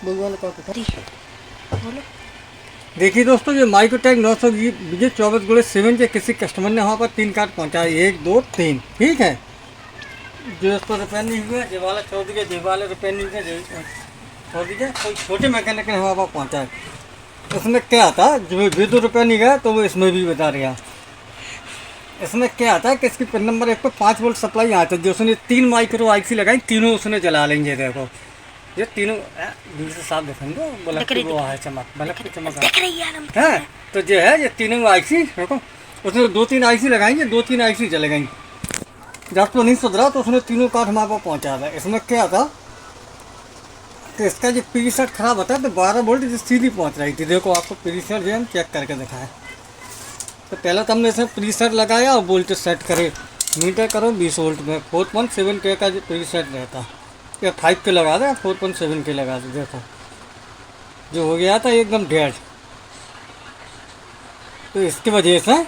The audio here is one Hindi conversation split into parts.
बोलो। देखिए दोस्तों, ये माइक्रोटेक 900 24/7 से किसी कस्टमर ने वहाँ पर 3 कार्ड पहुँचाए, 1 2 3, ठीक है। जो इस पर रुपये नहीं हुए ये वाला छोड़ दीजिए, ये वाले रुपये नहीं हुए छोड़ दीजिए। कोई छोटे मैकेनिक ने वहाँ पर पहुँचाए, इसमें क्या था, जो भी 2 रुपये नहीं गया तो वो इसमें भी बता रहा। इसमें क्या आता है कि इसकी पिन नंबर 1 पर 5 वोल्ट सप्लाई आता है, जो उसने 3 माइक्रो आईसी लगाई, तीनों उसने जला लेंगे। देखो ये तीनों दूर से साफ दिखेंगे, बल्ब की वो है चमक, बल्ब की चमक है। तो जो है ये तीनों आईसी देखो, उसने 2-3 आईसी लगाएंगे, 2-3 आईसी जल गई। जब तो नहीं सुधरा तो उसने तीनों काठ हमारे पास पहुँचा था। इसमें क्या था कि इसका जो प्रीसेट खराब होता है तो 12 वोल्ट जो सीधी पहुँच रही थी। देखो आपको प्रीसेट जो हम चेक करके दिखाएं। तो पहले तो हमने इसमें प्रीसेट लगाया और वोल्टेज सेट करे, मीटर करो 20 वोल्ट में। 4.7K का जो प्रीसेट रहता, या 5 के लगा दे, 4.7K लगा दे। देखो जो हो गया था एकदम डेढ़। तो इसकी वजह से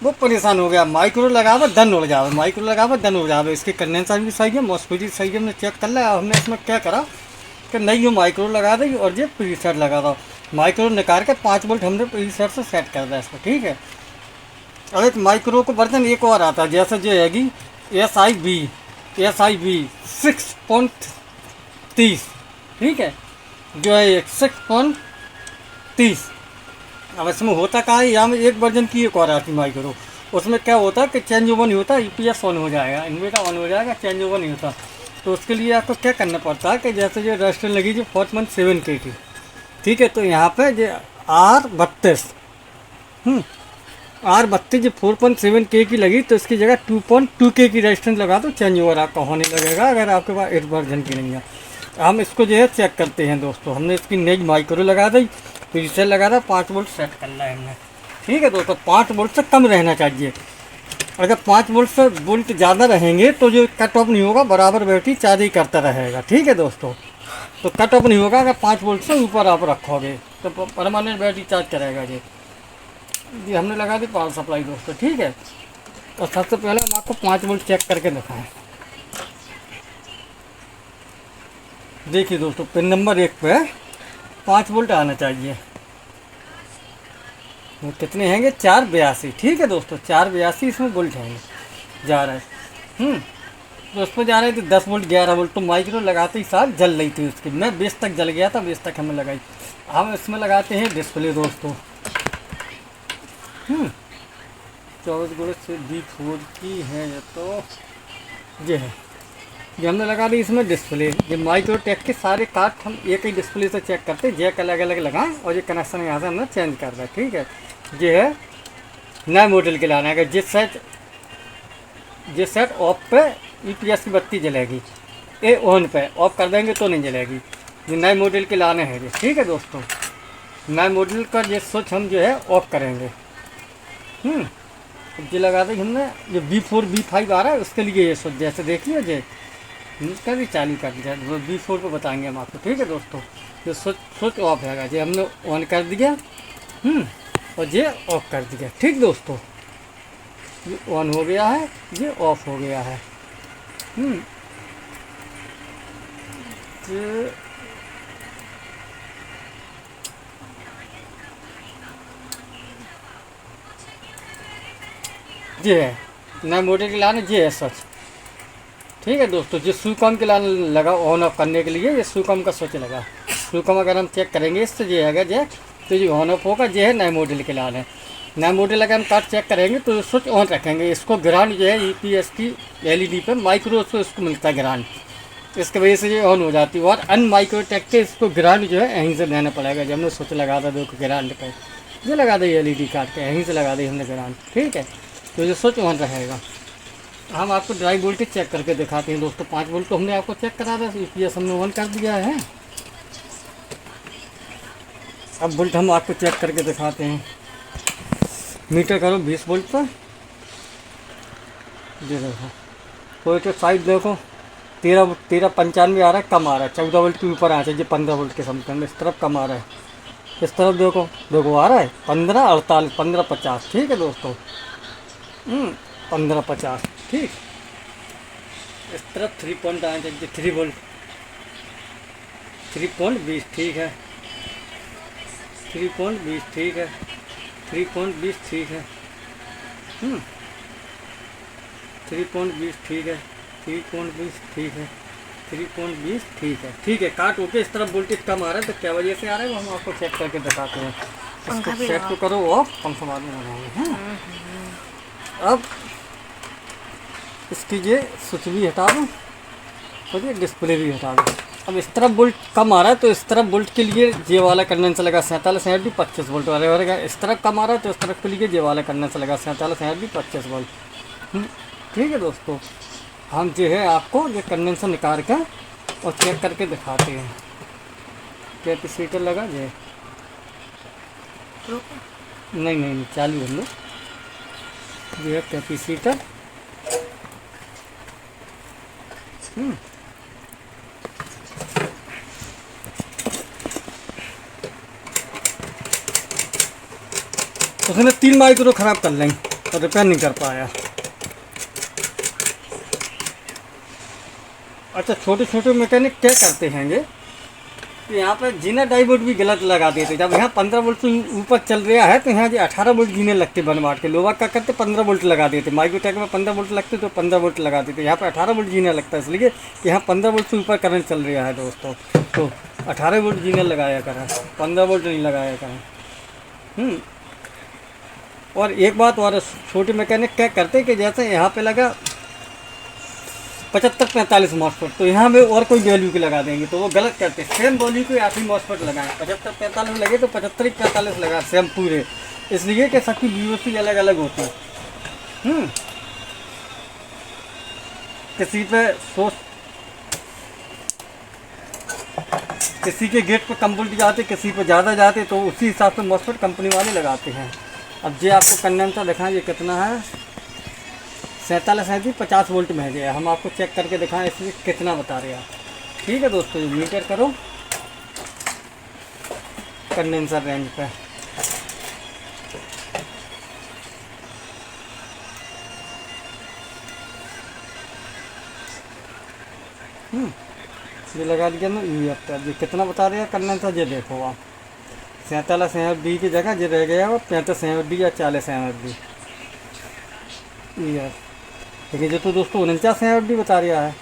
वो परेशान हो गया। माइक्रो लगावे धन उड़ जावे, माइक्रो लगावे धन उड़ जावे। इसकी कंडेंसर भी सही है, मॉस्फेट सही है, हमने चेक कर लिया। हमने इसमें क्या करा कि नहीं, ये माइक्रो लगा दी और ये प्रीसेट लगा दो। माइक्रो निकाल के 5 वोल्ट हमने प्रीसेट से सेट कर दिया इसको, ठीक है। अब एक माइक्रो को वर्जन एक और आता है, जैसे जो हैगी SIB 6.30, ठीक है, जो है 6.30। अब इसमें होता क्या है, यहाँ में एक वर्जन की एक और आती माइक्रो। उसमें क्या होता है कि चेंज ओवर नहीं होता, EPS ऑन हो जाएगा, इन्वर्टर ऑन हो जाएगा, चेंज ओवर नहीं होता। तो उसके लिए आपको क्या करना पड़ता है कि जैसे जो रजिस्टर लगी जो 4.7K की, ठीक है। तो यहाँ पे जो R32 R32 जो 4.7K की लगी, तो इसकी जगह 2.2K की रेजिस्टेंस लगा दो, चेंज ओवर आपका होने लगेगा अगर आपके पास इस वर्जन की नहीं है। हम इसको जो है चेक करते हैं दोस्तों। हमने इसकी नई माइक्रो लगा दी, प्रीसेट लगा था, 5 वोल्ट सेट करना है हमने, ठीक है दोस्तों। 5 वोल्ट से कम रहना चाहिए। अगर 5 वोल्ट से वोल्ट ज़्यादा रहेंगे तो जो कट ऑफ नहीं होगा, बराबर बैटरी चार्ज ही करता रहेगा, ठीक है दोस्तों। तो कट ऑफ नहीं होगा अगर 5 वोल्ट से ऊपर आप रखोगे तो परमानेंट बैटरी चार्ज करेगा जी। हमने लगा दी पावर सप्लाई दोस्तों, ठीक है। और सबसे पहले हम आपको 5 वोल्ट चेक करके दिखाएं। देखिए दोस्तों, पिन नंबर 1 पे 5 वोल्ट आना चाहिए। वो कितने हैंगे, 482, ठीक है दोस्तों, 482 इसमें वोल्ट हैंगे जा रहा है। तो उस पर जा रहे थे 10 वोल्ट 11 वोल्ट। तो माइक्रो लगाते ही साथ जल रही थी उसकी। मैं 20 तक जल गया था, 20 तक हमें लगाई। हम इसमें लगाते हैं डिस्प्ले दोस्तों। 24 गुणे से D4 की है ये, तो ये है, ये हमने लगा दी इसमें डिस्प्ले। ये माइक्रोटेक के सारे कार्ड हम एक ही डिस्प्ले से चेक करते हैं, जैक अलग अलग लगाएं और ये कनेक्शन यहाँ से हमने चेंज कर दिया, ठीक है। ये है नए मॉडल के लाना है। जिस सेट ऑफ पे EPS की बत्ती जलेगी, ये ऑन पे ऑफ कर देंगे तो नहीं जलेगी। ये नए मॉडल के लाने हैं ये, ठीक है दोस्तों। नए मॉडल का ये स्विच हम जो है ऑफ करेंगे। ये लगा दी हमने। जो B4 B5 आ रहा है उसके लिए ये स्विच, जैसे देखिए ये इसका भी चालू कर दिया, B4 को बताएंगे हम आपको, ठीक है दोस्तों। जो स्विच ऑफ है ये हमने ऑन कर दिया, और ये ऑफ कर दिया, ठीक दोस्तों। ये ऑन हो गया है, ये ऑफ हो गया है। ये है नए मॉडल के लाने, ये है सच, ठीक है दोस्तों। जो सुकॉम के लाने लगा ऑन ऑफ करने के लिए, ये सुकॉम का स्विच लगा। सुकॉम अगर हम चेक करेंगे इससे ये है जैक, तो ये ऑन ऑफ होगा। ये है नए मॉडल के लाने। नए मॉडल अगर हम कार्ड चेक करेंगे तो स्विच ऑन रखेंगे। इसको ग्रांड जो है EPS की LED पे माइक्रो से इसको मिलता है ग्रांड, इसकी वजह से ये ऑन हो जाती है। और अन माइक्रोटेक के इसको ग्रांड जो है यहीं से लेना पड़ेगा। जब हमने स्विच लगा था देखो ग्रांड पे, ये लगा दी LED कार्ड के, यहीं से लगा दी हमने ग्रांड, ठीक है। तो ये स्विच ऑन रहेगा। हम आपको ड्राइव वोल्टेज चेक करके दिखाते हैं दोस्तों। 5 वोल्ट तो हमने आपको चेक करा था, EPS हमने ऑन कर दिया है। अब वोल्ट हम आपको चेक करके दिखाते हैं। मीटर करो 20 वोल्ट पर, ये देखो पॉजिटिव साइड देखो 13.95 आ रहा है, कम आ रहा है। 14 वोल्ट के ऊपर आना चाहिए, 15 वोल्ट के समथिंग। इस तरफ कम आ रहा है, इस तरफ देखो आ रहा है 15.48 15.50, ठीक है दोस्तों। 15.50, ठीक। इस तरफ 3 पॉइंट आना चाहिए, 3 वोल्ट। 3.20 ठीक है, 3.20 ठीक है, 3.20 ठीक है, 3.20 ठीक है, 3.20 ठीक है, 3.20 ठीक है, ठीक है। काट ओके। इस तरफ वोल्टेज कम आ रहा है तो क्या वजह से आ रहा है वो हम आपको चेक करके दिखाते हैं। इसको सेट को करो ऑफ, पंखा बाद में लगाएंगे। अब इसकी ये स्विच भी हटा दूँ और ये डिस्प्ले भी हटा दूँ। अब इस तरफ वोल्ट कम आ रहा है तो इस तरफ वोल्ट के लिए ये वाला कंडेंसर लगा 47 एम्पीयर भी 25 वोल्ट वाले रहेगा। इस तरफ कम आ रहा है तो इस तरफ के लिए ये वाला कंडेंसर लगा 47 एम्पीयर भी 25 वोल्ट। ठीक है दोस्तों, हम जो है आपको ये कंडेंसर निकाल कर और चेक करके दिखाते हैं। कैपेसिटर लगा जे नहीं नहीं नहीं चालू हम लोग ये है कैपेसिटर। उसने 3 माइक्रो ख़राब कर लेंगे और रिपेयर नहीं कर पाया। अच्छा, छोटे छोटे मैकेनिक क्या करते हैं ये कि यहाँ पर जीना डाइवोड भी गलत लगा देते। जब यहाँ 15 वोल्ट से ऊपर चल रहा है तो यहाँ जो 18 वोल्ट जीने लगते बनवाट के लोग क्या करते 15 वोल्ट लगा देते। माइक्रोटेक में 15 वोल्ट लगते तो 15 वोल्ट लगा देते। यहाँ पर 18 वोल्ट जीने लगता है इसलिए कि यहाँ 15 वोल्ट से ऊपर करंट चल रहा है दोस्तों, तो 18 वोल्ट जीने लगाया करें, 15 वोल्ट नहीं लगाया करें। और एक बात और, छोटे मैकेनिक क्या करते कि जैसे यहाँ पे लगा 75-45 मॉसफेट तो यहाँ में और कोई वैल्यू की लगा देंगे तो वो गलत करते। सेम वैल्यू को आप ही मॉसफेट लगाएं। 75-45 लगे तो 75-45 लगा सेम पूरे, इसलिए कि सबकी वीओसी अलग अलग होती है। किसी पे सोच किसी के गेट पर कम वोल्ट जाते, किसी पे ज़्यादा जाते, तो उसी हिसाब से मॉसफेट कंपनी वाले लगाते हैं। अब ये आपको कंडेंसर दिखाएं, ये कितना है 47 एम्पीयर 50 वोल्ट में है। हम आपको चेक करके दिखाएं इसमें कितना बता रहे हैं। ठीक है दोस्तों, मीटर करो कंडेंसर रेंज पे। ये लगा दिया ना यूएफ पे। ये कितना बता रहे हैं कंडेंसर, ये देखो आप 47 एम्पीयर की जगह ये रह गया वो 35 एम्पीयर या 40 एम्पीयर। लेकिन ये तो दोस्तों 49 एम्पीयर बता रहा है,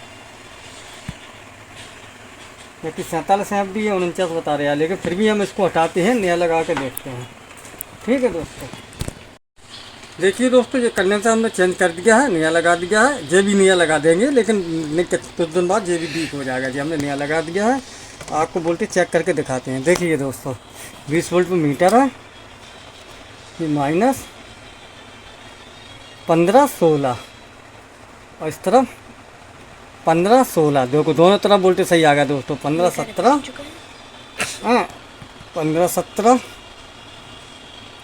जबकि 47 एम्पीयर या 49 बता रहा है। लेकिन फिर भी हम इसको हटाते हैं, नया लगा के देखते हैं। ठीक है दोस्तों, देखिए दोस्तों ये कंडेंसर हमने चेंज कर दिया है, नया लगा दिया है। ये भी नया लगा देंगे लेकिन कुछ दिन बाद ये भी वीक हो जाएगा। जी हमने नया लगा दिया है, आपको बोलते चेक करके दिखाते हैं। देखिए दोस्तों 20 वोल्ट पर मीटर है, ये माइनस 15-16 और इस तरफ 15-16। देखो दोनों तरफ वोल्टेज सही आ गया दोस्तों। 15-17, हाँ 15-17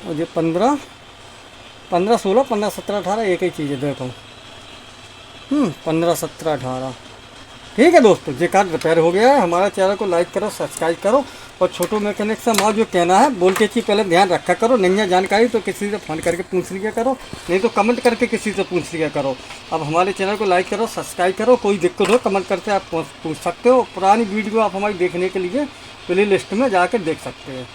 और ये 15-16, 15-17, 18 एक ही चीज़ है। देखो 15-17, 18। ठीक है दोस्तों, ये कार्ड रिपेयर हो गया है। हमारा चैनल को लाइक करो, सब्सक्राइब करो और छोटो मैकेनिक से हमारा जो कहना है वोल्टेज की पहले ध्यान रखा करो। नहीं जानकारी तो किसी से फ़ोन करके पूछ लिया करो, नहीं तो कमेंट करके किसी से पूछ लिया करो। अब हमारे चैनल को लाइक करो, सब्सक्राइब करो। कोई दिक्कत हो कमेंट करके आप पूछ सकते हो। पुरानी वीडियो आप हमारी देखने के लिए प्ले लिस्ट में जाकर देख सकते हैं।